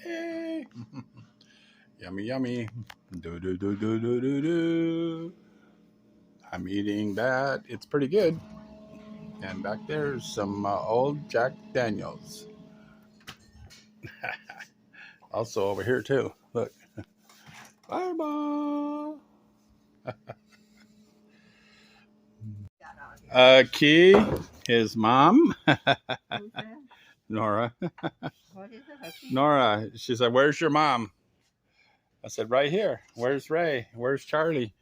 Hey. Yummy, yummy. Do, do, do, do, do, do, do. I'm eating that. It's pretty good. And back there's some old Jack Daniels. Also over here, too. Look. Fireball. Key, his mom. Nora. What is it? Nora. She said, "Where's your mom?" I said, "Right here." "Where's Ray? Where's Charlie?"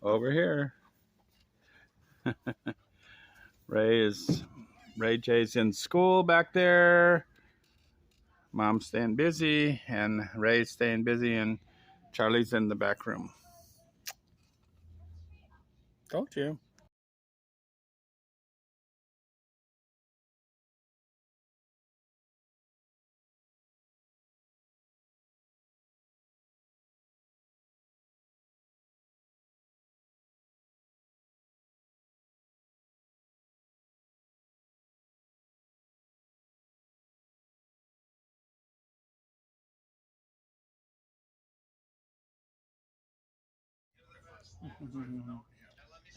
"Over here." Ray J's in school back there. Mom's staying busy, and Ray's staying busy, and Charlie's in the back room. Told you.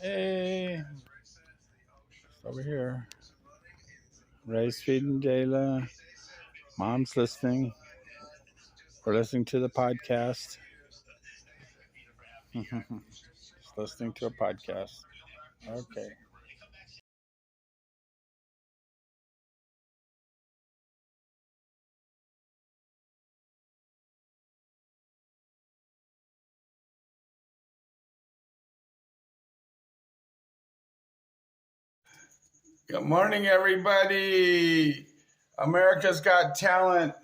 Hey, over here. Ray's feeding Jayla. Mom's listening. We're listening to the podcast. Just listening to a podcast. Okay. Good morning, everybody. America's Got Talent.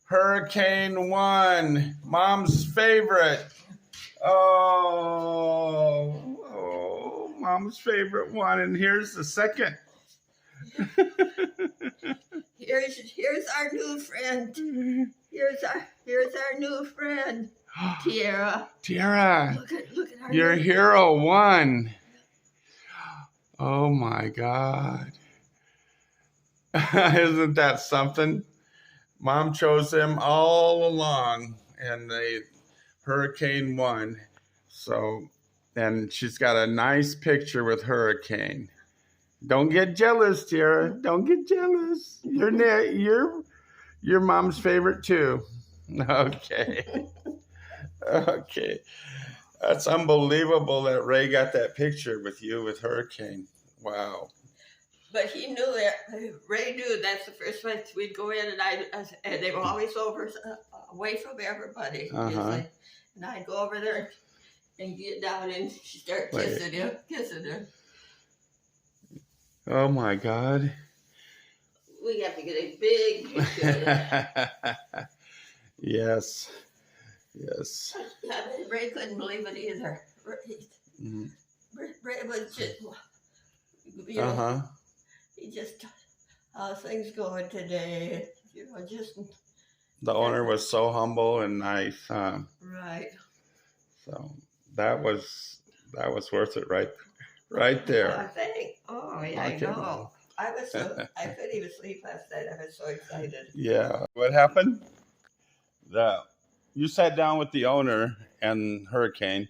Hurricane 1. Mom's favorite. Oh, Mom's favorite one. And here's the second. Here's our new friend. Here's our new friend, Tiara. Tiara, Look at our your hero 1. Oh my God. Isn't that something? Mom chose him all along, and they Hurricane 1. So, and she's got a nice picture with Hurricane. Don't get jealous, Tiara. Don't get jealous. You're Mom's favorite too. Okay. Okay. That's unbelievable that Ray got that picture with you with Hurricane. Wow. But he knew that. Ray knew that's the first place we'd go in, and they were always away from everybody. Uh-huh. And I'd go over there and get down and start kissing him. Oh my God. We have to get a big picture of that. Yes. Yeah, Ray couldn't believe it either. Ray was just, he just, how's things going today? Just. The owner was so humble and nice, huh? Right. So that was worth it, right there. I think. Oh yeah, I know. I couldn't even sleep last night. I was so excited. Yeah. What happened? You sat down with the owner and Hurricane,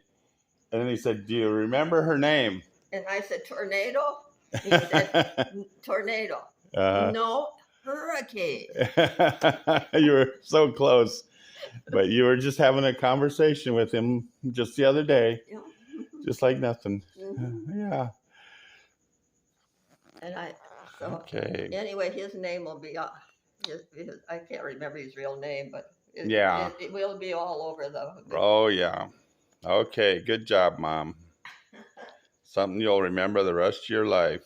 and then he said, "Do you remember her name?" And I said, "Tornado." He said, "Tornado." No, Hurricane. You were so close, but you were just having a conversation with him just the other day, just like nothing. Yeah. And okay. Anyway, his name will be I can't remember his real name, but it will be all over the. Oh yeah. Okay. Good job, Mom. Something you'll remember the rest of your life.